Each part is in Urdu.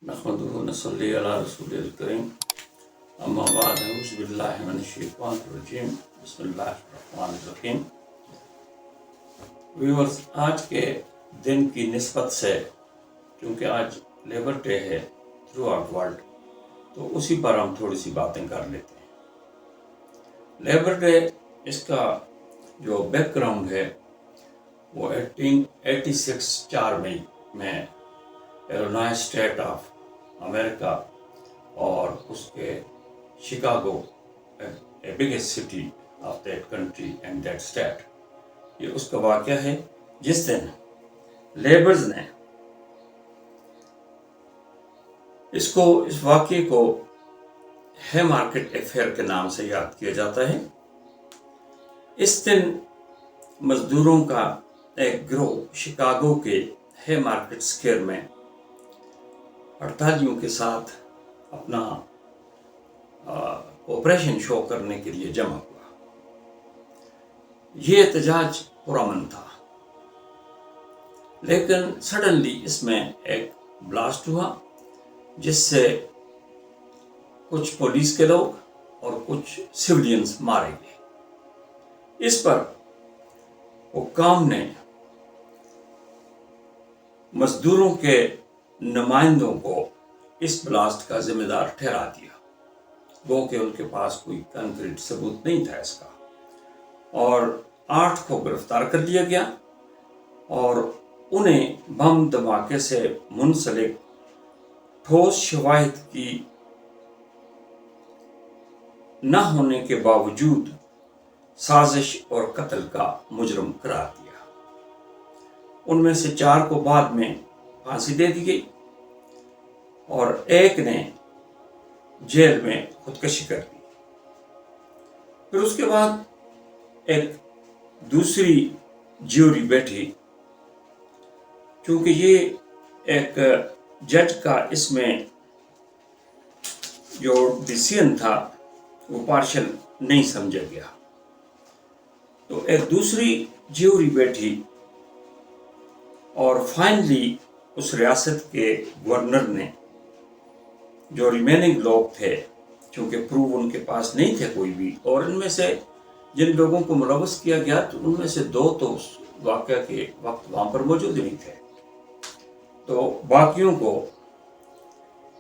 نحمده ونصلي على رسول الكريم اما بعد اعوذ باللہ من الشیطان الرجیم بسم اللہ الرحمن الرحیم. ویورز، آج کے دن کی نسبت سے کیونکہ آج لیبر ڈے ہے تھرو آؤٹ ورلڈ، تو اسی پر ہم تھوڑی سی باتیں کر لیتے ہیں. لیبر ڈے، اس کا جو بیک گراؤنڈ ہے وہ 1886 4 مئی میں ایلینوائے اسٹیٹ آف امریکہ اور اس کے Chicago, biggest city of that country and that state, یہ اس کا واقعہ ہے جس دن لیبرز نے اس واقعے کو ہے مارکیٹ افیئر کے نام سے یاد کیا جاتا ہے. اس دن مزدوروں کا ایک گروہ شکاگو کے ہے مارکیٹ اسکوائر میں ہڑتالیوں کے ساتھ اپنا کوپریشن شو کرنے کے لیے جمع ہوا. یہ احتجاج پرامن تھا، لیکن سڈنلی اس میں ایک بلاسٹ ہوا جس سے کچھ پولیس کے لوگ اور کچھ سویلینز مارے گئے. اس پر حکام نے مزدوروں کے نمائندوں کو اس بلاسٹ کا ذمہ دار ٹھہرا دیا، وہ کہ ان کے پاس کوئی کنکریٹ ثبوت نہیں تھا اس کا، اور 8 کو گرفتار کر لیا گیا اور انہیں بم دھماکے سے منسلک ٹھوس شواہد کی نہ ہونے کے باوجود سازش اور قتل کا مجرم قرار دیا. ان میں سے 4 کو بعد میں پھانسی دے دی گئی اور ایک نے جیل میں خودکشی کر دی. پھر اس کے بعد ایک دوسری جیوری بیٹھی. چونکہ یہ ایک جج کا اس میں جو ڈیسیژن تھا وہ پارشل نہیں سمجھا گیا، تو ایک دوسری جیوری بیٹھی اور فائنلی اس ریاست کے گورنر نے، جو ریمیننگ لوگ تھے، چونکہ پروف ان کے پاس نہیں تھے کوئی بھی، اور ان میں سے جن لوگوں کو ملوث کیا گیا تو ان میں سے 2 تو اس واقعہ کے وقت وہاں پر موجود نہیں تھے، تو باقیوں کو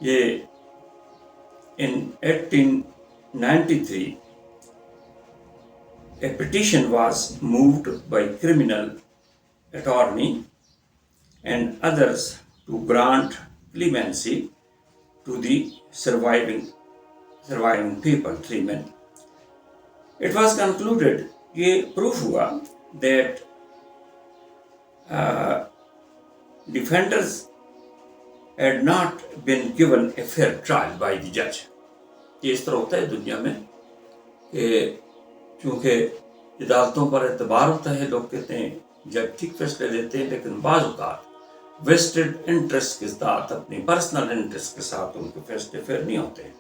یہ in 1893 a petition was moved by criminal attorney and others to grant clemency to the surviving people, 3 men. It was concluded, یہ proof ہوا that defenders had not been given a fair trial by the judge. یہ اس طرح ہوتا ہے دنیا میں کہ چونکہ عدالتوں پر اعتبار ہوتا ہے، لوگ کہتے ہیں جب ٹھیک فیصلے دیتے ہیں، لیکن بعض اوقات ویسٹڈ انٹرسٹ کے ساتھ، اپنی پرسنل انٹرسٹ کے ساتھ ان کے فیصلے فیئر نہیں ہوتے ہیں،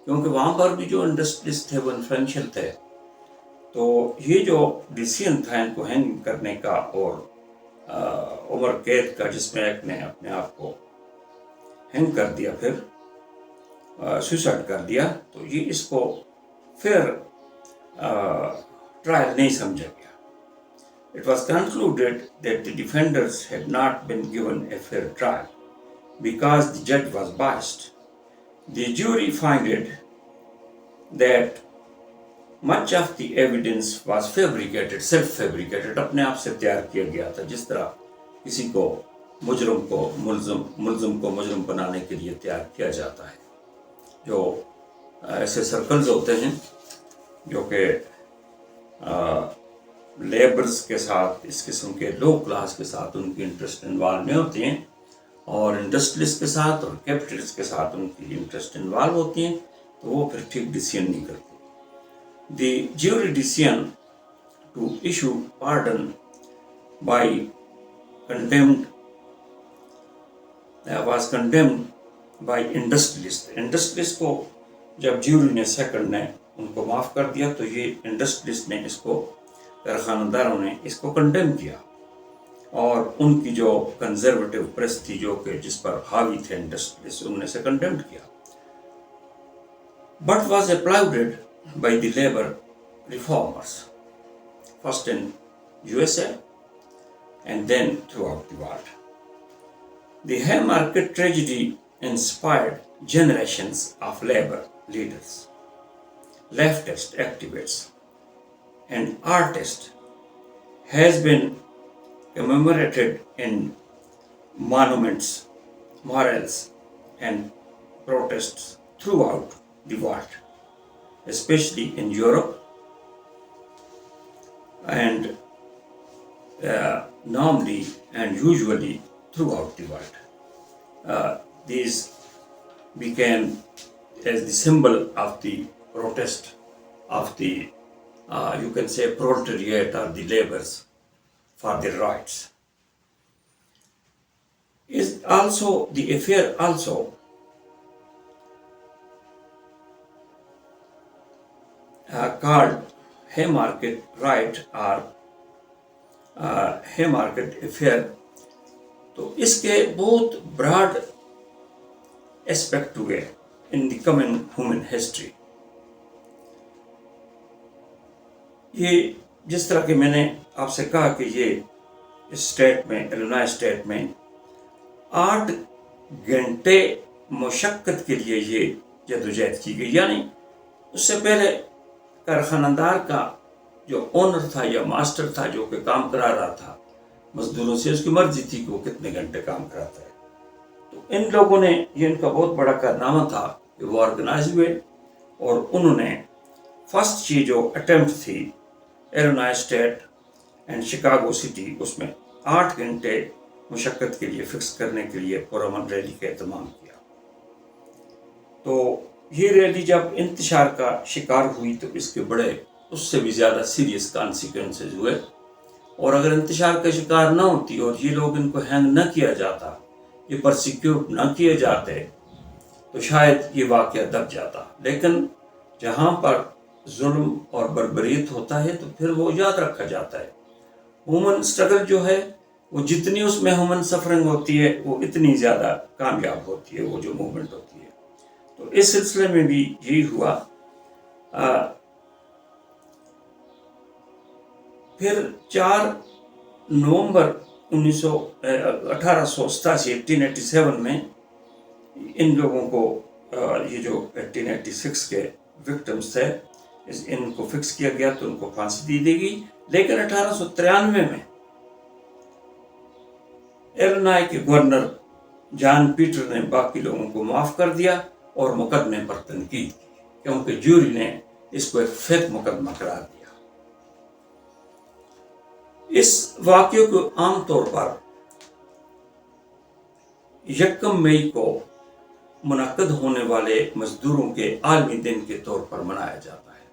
کیونکہ وہاں پر بھی جو انڈسٹریز تھے وہ انفلوئنشل تھے. تو یہ جو ڈیسیژن تھا ان کو ہینگ کرنے کا اور عمر قید کا، جس میں ایک نے اپنے آپ کو ہینگ کر دیا، پھر سوسائڈ کر دیا، تو یہ اس کو فیئر ٹرائل نہیں سمجھا گیا. It was concluded that the defenders had not been given a fair trial because the judge was biased. The jury found that much of the evidence was fabricated, self-fabricated، اپنے آپ سے تیار کیا گیا تھا، جس طرح کسی کو ملزم کو مجرم بنانے کے لیے تیار کیا جاتا ہے. جو ایسے سرکلز ہوتے ہیں جو کہ لیبرز کے ساتھ، اس قسم کے لو کلاس کے ساتھ ان کی انٹرسٹ انوالو نہیں ہوتی ہیں، اور انڈسٹریز کے ساتھ اور کیپٹلز کے ساتھ ان کی انٹرسٹ انوالو ہوتی ہیں، تو وہ پھر ٹھیک ڈیسیژن نہیں کرتے. The jury decision to issue pardon by condemned was condemned by industrialist کو جب جیوری نے سیکنڈ نے ان کو معاف کر دیا، تو یہ انڈسٹریلسٹ نے اس کو، کارخانہ داروں نے اس کو کنڈیم کیا اور ان کی جو کنزرویٹو پریس تھی جو کہ جس پر حاوی تھے انڈسٹریز، انہوں نے اسے کنڈیمڈ کیا. But was applauded by the labour reformers first in USA and then throughout the world. The Haymarket tragedy inspired generations of labor leaders, leftist activists, and artists, has been commemorated in monuments, murals, and protests throughout the world, especially in Europe and normally and usually throughout the world. These became as the symbol of the protest of the, you can say, proletariat or the laborers for their rights. Is also the affair also called Haymarket Riot or Haymarket Affair. تو اس کے بہت براڈ اسپیکٹ ہوئے ان دی کمنگ ہیومن ہسٹری. یہ جس طرح کہ میں نے آپ سے کہا کہ یہ اسٹیٹ میں، الینوائے اسٹیٹ میں 8 گھنٹے مشقت کے لیے یہ جدوجہد کی گئی. یعنی اس سے پہلے کارخانہ دار کا جو اونر تھا یا ماسٹر تھا جو کہ کام کرا رہا تھا مزدوروں سے، اس کی مرضی تھی کہ وہ کتنے گھنٹے کام کراتا ہے. تو ان لوگوں نے، یہ ان کا بہت بڑا کارنامہ تھا کہ وہ آرگنائز ہوئے اور انہوں نے فرسٹ یہ جو اٹیمپٹ تھی Illinois state and Chicago city, اس میں 8 گھنٹے مشقت کے لیے فکس کرنے کے لیے پرامن ریلی کا اہتمام کیا. تو یہ ریلی جب انتشار کا شکار ہوئی تو اس کے بڑے، اس سے بھی زیادہ سیریس کانسیکوینسز ہوئے. اور اگر انتشار کا شکار نہ ہوتی اور یہ لوگ ان کو ہینگ نہ کیا جاتا، یہ پرسیکیوٹ نہ کیے جاتے، تو شاید یہ واقعہ دب جاتا. لیکن جہاں پر ظلم اور بربریت ہوتا ہے تو پھر وہ یاد رکھا جاتا ہے. ہیومن اسٹرگل جو ہے وہ جتنی اس میں ہیومن سفرنگ ہوتی ہے وہ اتنی زیادہ کامیاب ہوتی ہے وہ جو موومنٹ ہوتی ہے. تو اس سلسلے میں بھی یہی ہوا. پھر 4 نومبر 1887 میں ان لوگوں کو یہ جو 1886 کے وکٹمز تھے ان کو فکس کیا گیا تو ان کو پھانسی دی دی گئی. لیکن 1893 میں الینوائے کے گورنر جان پیٹر نے باقی لوگوں کو معاف کر دیا اور مقدمے پر تنقید کی کیونکہ جوری نے اس کو ایک فیک مقدمہ قرار دیا. اس واقعے کو عام طور پر 1 مئی کو منعقد ہونے والے مزدوروں کے عالمی دن کے طور پر منایا جاتا ہے.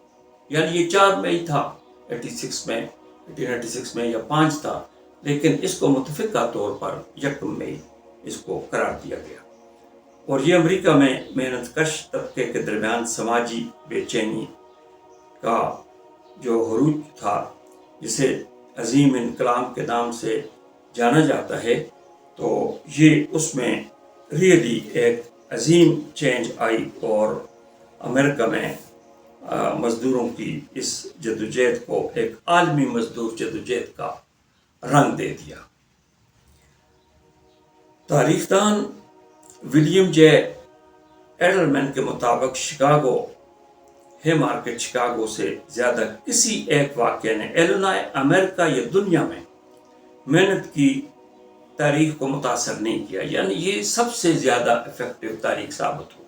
یعنی یہ 4 مئی تھا 1886 میں یا 5 تھا، لیکن اس کو متفقہ طور پر 1 مئی اس کو قرار دیا گیا. اور یہ امریکہ میں محنت کش طبقے کے درمیان سماجی بے چینی کا جو عروج تھا، جسے عظیم انقلاب کے نام سے جانا جاتا ہے، تو یہ اس میں ریئلی ایک عظیم چینج آئی اور امریکہ میں مزدوروں کی اس جدوجہد کو ایک عالمی مزدور جدوجہد کا رنگ دے دیا. تاریخ دان ولیم جے ایڈلمین کے مطابق شکاگو، ہیمارکٹ شکاگو سے زیادہ کسی ایک واقعے نے الینوائے، امریکہ یا دنیا میں محنت کی تاریخ کو متاثر نہیں کیا. یعنی یہ سب سے زیادہ افیکٹو تاریخ ثابت ہوئی.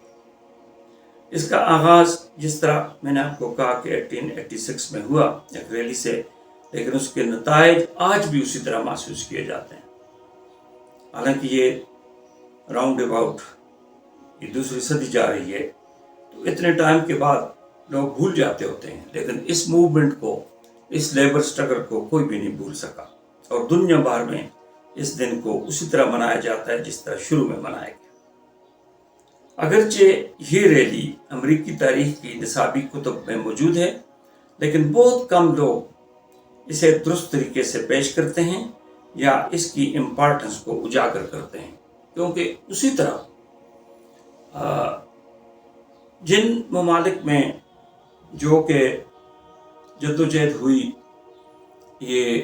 اس کا آغاز جس طرح میں نے آپ کو کہا کہ 1886 میں ہوا ایک ریلی سے، لیکن اس کے نتائج آج بھی اسی طرح محسوس کیے جاتے ہیں. حالانکہ یہ راؤنڈ اباؤٹ یہ 2ری صدی جا رہی ہے، تو اتنے ٹائم کے بعد لوگ بھول جاتے ہوتے ہیں، لیکن اس موومنٹ کو، اس لیبر سٹرگل کو کوئی بھی نہیں بھول سکا. اور دنیا بھر میں اس دن کو اسی طرح منایا جاتا ہے جس طرح شروع میں منایا گیا. اگرچہ یہ ریلی امریکی تاریخ کی نصابی کتب میں موجود ہے، لیکن بہت کم لوگ اسے درست طریقے سے پیش کرتے ہیں. یا اس کی امپارٹنس کو اجاگر کرتے ہیں، کیونکہ اسی طرح جن ممالک میں جو کہ جدوجہد ہوئی، یہ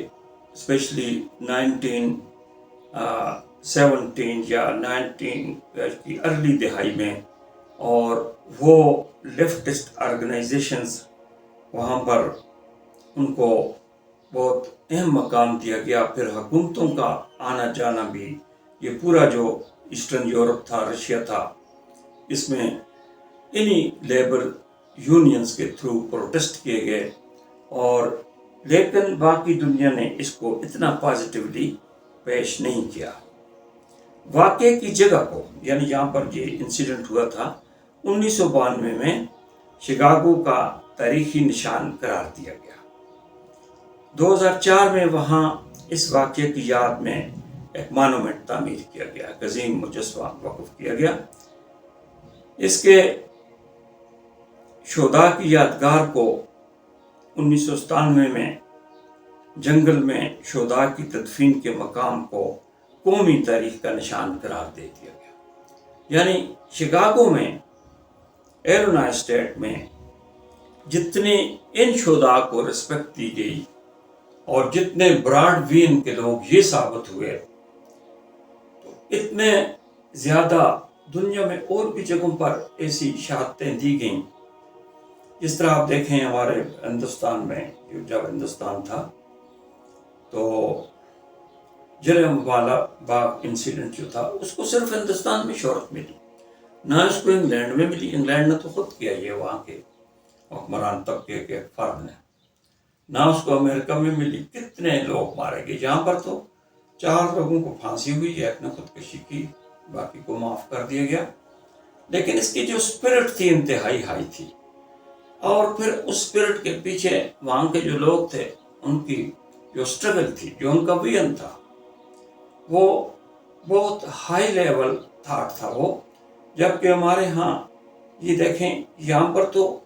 اسپیشلی 1917 یا 19 کی ارلی دہائی میں، اور وہ لیفٹسٹ آرگنائزیشنز وہاں پر ان کو بہت اہم مقام دیا گیا. پھر حکومتوں کا آنا جانا بھی، یہ پورا جو ایسٹرن یورپ تھا، رشیا تھا، اس میں انہی لیبر یونینز کے تھرو پروٹیسٹ کیے گئے. اور لیکن باقی دنیا نے اس کو اتنا پازیٹیولی پیش نہیں کیا. واقعے کی جگہ کو، یعنی جہاں پر یہ انسیڈنٹ ہوا تھا، 1992 میں شکاگو کا تاریخی نشان قرار دیا گیا. 2004 میں وہاں اس واقعے کی یاد میں ایک مانومنٹ تعمیر کیا گیا، ایک عظیم مجسمہ وقف کیا گیا. اس کے شہداء کی یادگار کو 1997 میں جنگل میں شہداء کی تدفین کے مقام کو قومی تاریخ کا نشان قرار دے دیا گیا. یعنی شکاگو میں، ایلونائے اسٹیٹ میں جتنے ان شہداء کو رسپیکٹ دی گئی، اور جتنے براڈ وین کے لوگ یہ ثابت ہوئے، تو اتنے زیادہ دنیا میں اور بھی جگہوں پر ایسی شہادتیں دی گئیں. جس طرح آپ دیکھیں ہمارے ہندوستان میں، جب ہندوستان تھا تو جلیاں والا باغ انسیڈنٹ جو تھا، اس کو صرف ہندوستان میں شہرت ملی، نہ اس کو انگلینڈ میں ملی. انگلینڈ نے تو خود کیا یہ، وہاں کے حکمران طبقے کے فرد نے. نہ اس کو امریکہ میں ملی. کتنے لوگ مارے گئے، جہاں پر تو 4 لوگوں کو پھانسی ہوئی، ایک نے خودکشی کی، باقی کو معاف کر دیا گیا. لیکن اس کی جو اسپرٹ تھی انتہائی ہائی تھی. اور پھر اس اسپرٹ کے پیچھے وہاں کے جو لوگ تھے، ان کی جو اسٹرگل تھی، جو ان کا ویژن تھا، وہ بہت ہائی لیول تھاٹ تھا وہ. جبکہ ہمارے ہاں یہ دیکھیں، یہاں پر تو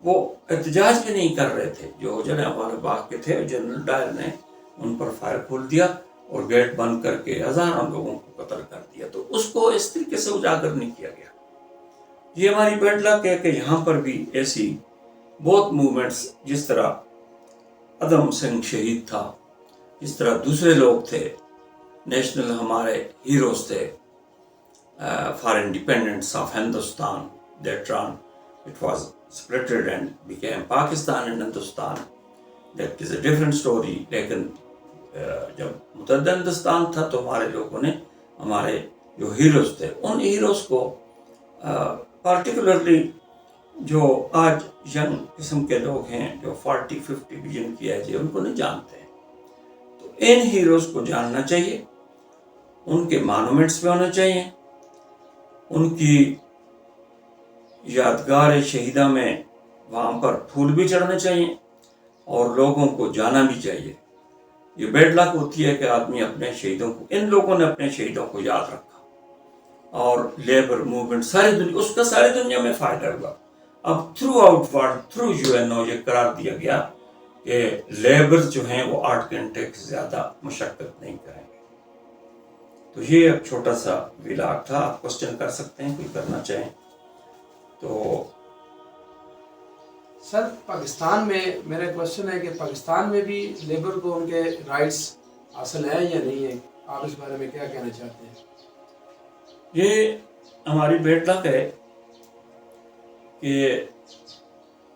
وہ احتجاج بھی نہیں کر رہے تھے. جو جلیانوالہ باغ کے تھے، جنرل ڈائر نے ان پر فائر کھول دیا اور گیٹ بند کر کے ہزاروں لوگوں کو قتل کر دیا. تو اس کو اس طریقے سے اجاگر نہیں کیا گیا. یہ ہماری بیڈ لک ہے کہ یہاں پر بھی ایسی بہت موومنٹس، جس طرح ادم سنگھ شہید تھا، جس طرح دوسرے لوگ تھے، نیشنل ہمارے ہیروز تھے for independence of Hindustan. Later on it was splitted and became Pakistan and Hindustan. That is a different story. لیکن جب متحدہ ہندوستان تھا تو ہمارے لوگوں نے، ہمارے جو ہیروز تھے، ان ہیروز کو پارٹیکولرلی جو آج ینگ قسم کے لوگ ہیں، جو 40-50 بھی جن کی ایج ہے، ان کو نہیں جانتے ہیں. تو ان ہیروز کو جاننا چاہیے، ان کے مانومنٹس بھی ہونا چاہیے، ان کی یادگار شہیدہ میں وہاں پر پھول بھی چڑھنے چاہیے، اور لوگوں کو جانا بھی چاہیے. یہ بیڈ لک ہوتی ہے کہ آدمی اپنے شہیدوں کو، ان لوگوں نے اپنے شہیدوں کو یاد رکھا، اور لیبر موومنٹ ساری دنیا، اس کا ساری دنیا میں فائدہ ہوا. اب through out world, through UNO یہ قرار دیا گیا کہ لیبر جو ہیں وہ 8 گھنٹے سے زیادہ مشقت نہیں کریں گے. تو یہ ایک چھوٹا سا ولاگ تھا. آپ کوسچن کر سکتے ہیں، کوئی کرنا چاہیں تو. سر، پاکستان میں میرا کوشچن ہے کہ پاکستان میں بھی لیبر کو ان کے رائٹس حاصل ہیں یا نہیں ہیں؟ آپ اس بارے میں کیا کہنا چاہتے ہیں؟ یہ ہماری بیڈ لک ہے کہ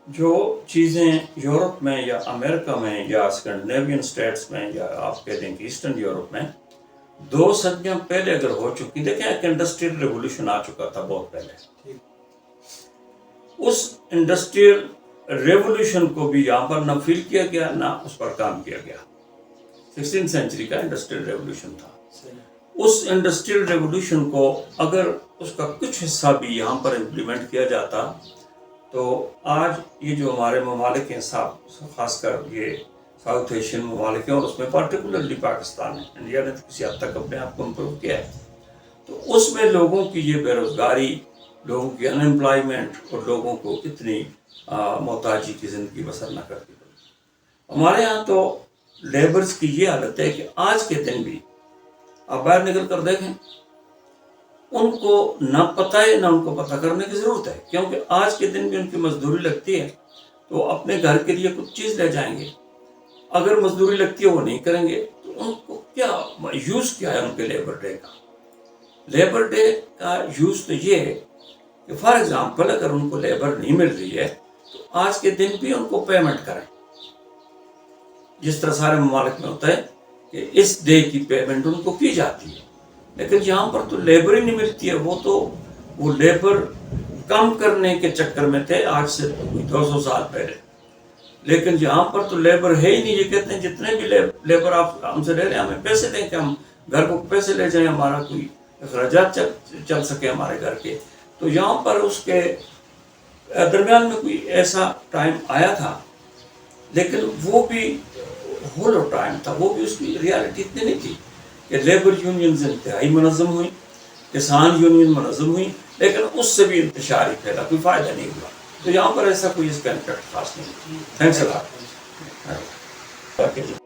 جو چیزیں یورپ میں یا امریکہ میں یا اسکینڈینیوین اسٹیٹس میں، یا آپ کہہ دیں کہ ایسٹرن یورپ میں 2 صدیاں پہلے اگر ہو چکی، دیکھیں ایک انڈسٹریل ریولوشن آ چکا تھا بہت پہلے. اس انڈسٹریل ریولوشن کو بھی یہاں پر نہ فیل کیا گیا، نہ اس پر کام کیا گیا. 16 سینچری کا انڈسٹریل ریولوشن تھا. اس انڈسٹریل ریولوشن کو اگر اس کا کچھ حصہ بھی یہاں پر امپلیمنٹ کیا جاتا تو آج یہ جو ہمارے ممالک ہیں، خاص کر یہ ساؤتھ ایشین ممالک ہیں، اور اس میں پارٹیکولرلی پاکستان ہے، انڈیا نے کسی حد تک اپنے آپ کو امپروو کیا ہے، تو اس میں لوگوں کی یہ بے روزگاری، لوگوں کی ان امپلائمنٹ، اور لوگوں کو اتنی محتاجی کی زندگی بسر نہ کرتی. ہمارے ہاں تو لیبرز کی یہ حالت ہے کہ آج کے دن بھی آپ باہر نکل کر دیکھیں، ان کو نہ پتہ ہے نہ ان کو پتہ کرنے کی ضرورت ہے، کیونکہ آج کے دن بھی ان کی مزدوری لگتی ہے تو وہ اپنے گھر کے لیے کچھ چیز لے جائیں گے. اگر مزدوری لگتی ہے وہ نہیں کریں گے تو ان کو کیا یوز کیا ہے ان کے لیبر ڈے کا؟ لیبر ڈے کا یوز تو یہ ہے کہ فار ایگزامپل اگر ان کو لیبر نہیں مل رہی ہے تو آج کے دن بھی ان کو پیمنٹ کریں، جس طرح سارے ممالک میں ہوتا ہے کہ اس ڈے کی پیمنٹ ان کو کی جاتی ہے. لیکن یہاں پر تو لیبر ہی نہیں ملتی ہے. وہ لیبر کم کرنے کے چکر میں تھے آج سے 200 سال پہلے، لیکن یہاں پر تو لیبر ہے ہی نہیں. یہ کہتے ہیں جتنے بھی لیبر آپ ہم سے لے لیں، ہمیں پیسے دیں کہ ہم گھر کو پیسے لے جائیں، ہمارا کوئی اخراجات چل سکے ہمارے گھر کے. تو یہاں پر اس کے درمیان میں کوئی ایسا ٹائم آیا تھا، لیکن وہ بھی ہولو ٹائم تھا، وہ بھی اس کی ریالٹی اتنی نہیں تھی کہ لیبر یونینز انتہائی منظم ہوئی، کسان یونین منظم ہوئی، لیکن اس سے بھی انتشار ہی پھیلا، کوئی فائدہ نہیں ہوا. تو یہاں پر ایسا کوئی اس کا امپیکٹ خاص نہیں. تھینکس اے لاٹ.